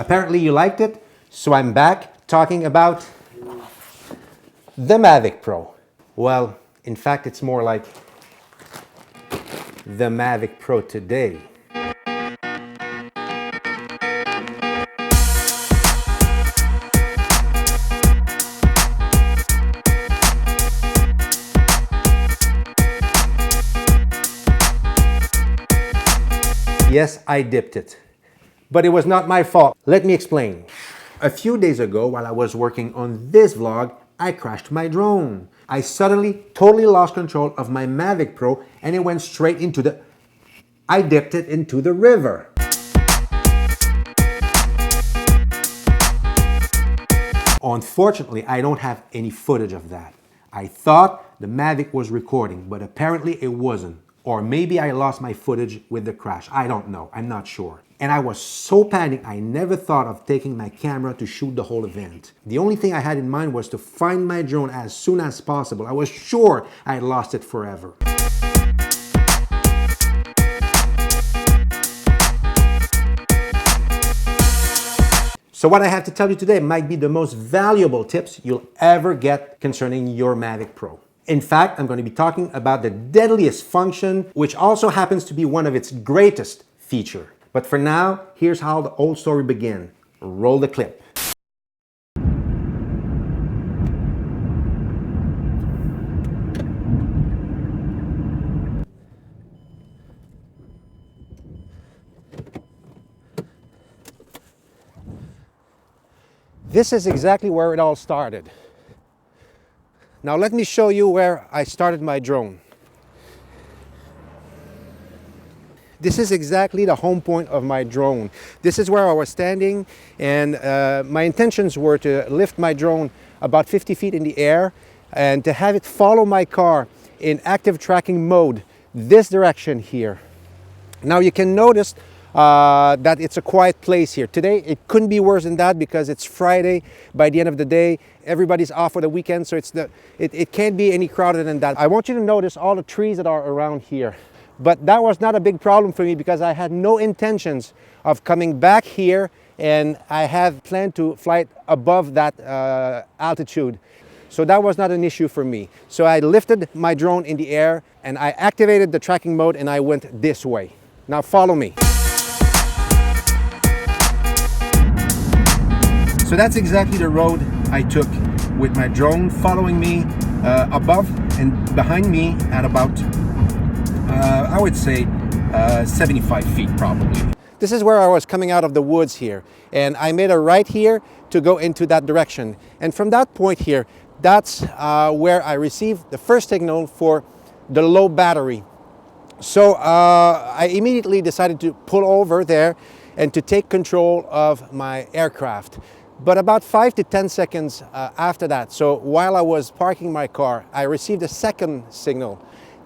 Apparently you liked it, so I'm back talking about the Mavic Pro. Well, in fact, it's more like the Mavic Pro today. Yes, I dipped it, but it was not my fault. Let me explain. A few days ago, while I was working on this vlog, I crashed my drone. I suddenly totally lost control of my Mavic Pro and it went straight into I dipped it into the river. Unfortunately, I don't have any footage of that. I thought the Mavic was recording, but apparently it wasn't. Or maybe I lost my footage with the crash. I don't know. I'm not sure. And I was so panicked, I never thought of taking my camera to shoot the whole event. The only thing I had in mind was to find my drone as soon as possible. I was sure I had lost it forever. So what I have to tell you today might be the most valuable tips you'll ever get concerning your Mavic Pro. In fact, I'm going to be talking about the deadliest function, which also happens to be one of its greatest features. But for now, here's how the whole story began. Roll the clip. This is exactly where it all started. Now let me show you where I started my drone. This is exactly the home point of my drone. This is where I was standing, and my intentions were to lift my drone about 50 feet in the air and to have it follow my car in active tracking mode this direction here. Now you can notice that it's a quiet place here. Today it couldn't be worse than that because it's Friday. By the end of the day, everybody's off for the weekend, so it can't be any crowded than that. I want you to notice all the trees that are around here. But that was not a big problem for me because I had no intentions of coming back here, and I have planned to fly above that altitude. So that was not an issue for me. So I lifted my drone in the air and I activated the tracking mode and I went this way. Now follow me. So that's exactly the road I took with my drone following me above and behind me at about, I would say, 75 feet probably. This is where I was coming out of the woods here, and I made a right here to go into that direction. And from that point here, that's where I received the first signal for the low battery. So I immediately decided to pull over there and to take control of my aircraft. But about 5 to 10 seconds after that, so while I was parking my car, I received a second signal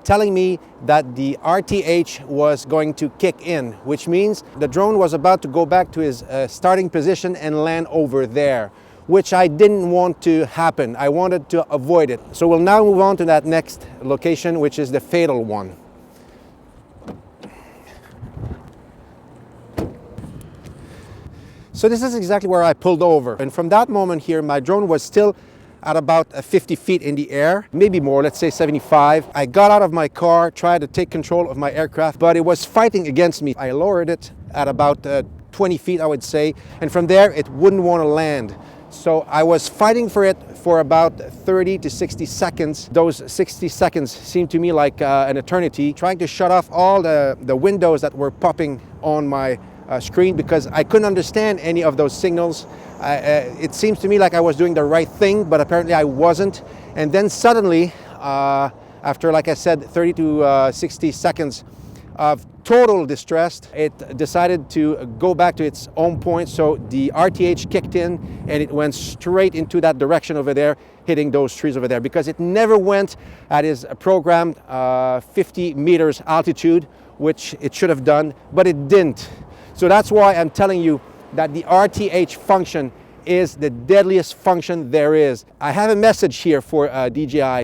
telling me that the RTH was going to kick in, which means the drone was about to go back to his starting position and land over there, which I didn't want to happen. I wanted to avoid it. So we'll now move on to that next location, which is the fatal one. So this is exactly where I pulled over. And from that moment here, my drone was still at about 50 feet in the air, maybe more, let's say 75. I got out of my car, tried to take control of my aircraft, but it was fighting against me. I lowered it at about 20 feet, I would say, and from there it wouldn't want to land. So I was fighting for it for about 30 to 60 seconds. Those 60 seconds seemed to me like an eternity, trying to shut off all the windows that were popping on my screen because I couldn't understand any of those signals. It seems to me like I was doing the right thing, but apparently I wasn't. And then suddenly, after, like I said, 30 to 60 seconds of total distress, it decided to go back to its own point. So the RTH kicked in and it went straight into that direction over there, hitting those trees over there, because it never went at its programmed 50 meters altitude, which it should have done, but it didn't. So that's why I'm telling you that the RTH function is the deadliest function there is. I have a message here for DJI.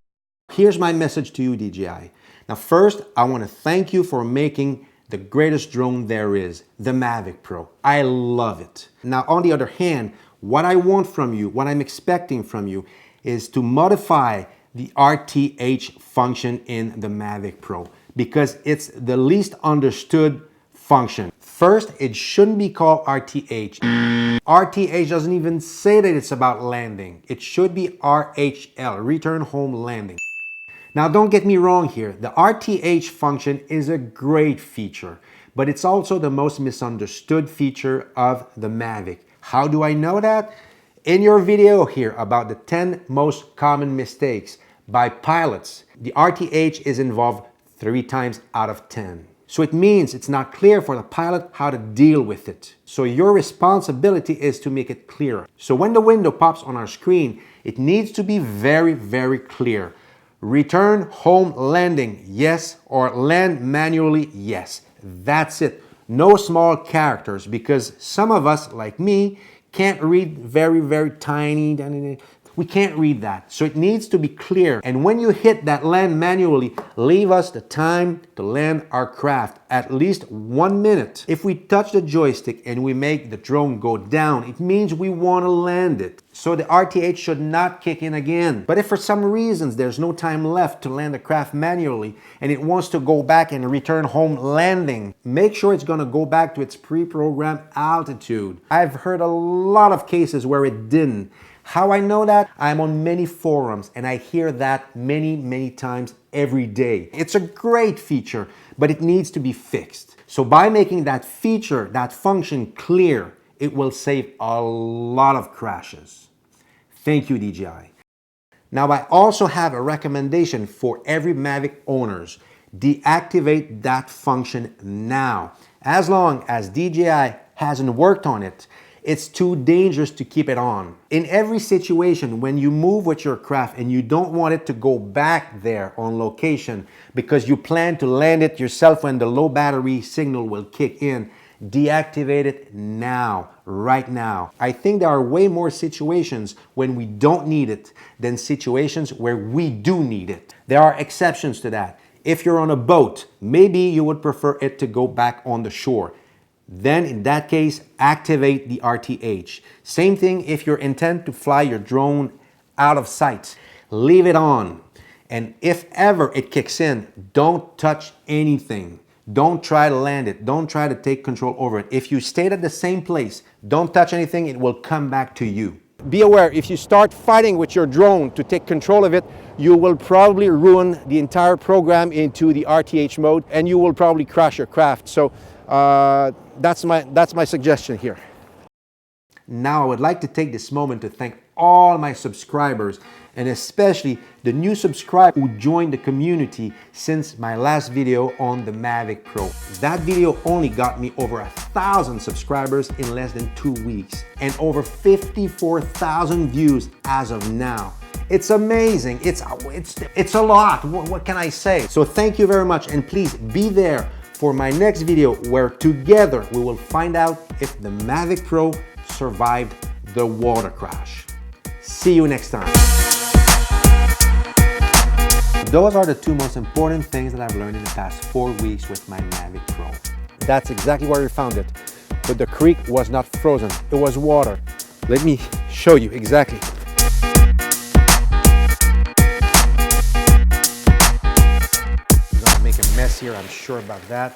Here's my message to you, DJI. Now first, I want to thank you for making the greatest drone there is, the Mavic Pro. I love it. Now, on the other hand, what I want from you, what I'm expecting from you, is to modify the RTH function in the Mavic Pro because it's the least understood function. First, it shouldn't be called RTH. RTH doesn't even say that it's about landing. It should be RHL, return home landing. Now, don't get me wrong here. The RTH function is a great feature, but it's also the most misunderstood feature of the Mavic. How do I know that? In your video here about the 10 most common mistakes by pilots, the RTH is involved 3 times out of 10. So it means it's not clear for the pilot how to deal with it. So your responsibility is to make it clearer. So when the window pops on our screen, it needs to be very, very clear. Return home landing, yes, or land manually, yes. That's it. No small characters, because some of us, like me, can't read very, very tiny. We can't read that. So it needs to be clear. And when you hit that land manually, leave us the time to land our craft, at least 1 minute. If we touch the joystick and we make the drone go down, it means we want to land it. So the RTH should not kick in again. But if for some reasons there's no time left to land the craft manually and it wants to go back and return home landing, make sure it's going to go back to its pre-programmed altitude. I've heard a lot of cases where it didn't. How I know that? I'm on many forums and I hear that many times every day. It's a great feature, but it needs to be fixed. So by making that feature, that function clear, it will save a lot of crashes. Thank you, DJI. Now, I also have a recommendation for every Mavic owners. Deactivate that function now. As long as DJI hasn't worked on it, it's too dangerous to keep it on. In every situation, when you move with your craft and you don't want it to go back there on location because you plan to land it yourself when the low battery signal will kick in, deactivate it now, right now. I think there are way more situations when we don't need it than situations where we do need it. There are exceptions to that. If you're on a boat, maybe you would prefer it to go back on the shore. Then in that case, activate the RTH. Same thing if you intend to fly your drone out of sight. Leave it on. And if ever it kicks in, don't touch anything. Don't try to land it. Don't try to take control over it. If you stayed at the same place, don't touch anything, it will come back to you. Be aware, if you start fighting with your drone to take control of it, you will probably ruin the entire program into the RTH mode and you will probably crash your craft. So that's my suggestion here. Now I would like to take this moment to thank all my subscribers and especially the new subscriber who joined the community since my last video on the Mavic Pro. That video only got me over 1,000 subscribers in less than 2 weeks and over 54,000 views as of now. It's amazing. It's a lot. What can I say? So thank you very much and please be there for my next video where together we will find out if the Mavic Pro survived the water crash. See you next time. Those are the 2 most important things that I've learned in the past 4 weeks with my Mavic Pro. That's exactly where we found it. But the creek was not frozen, it was water. Let me show you exactly. I'm gonna make a mess here, I'm sure about that.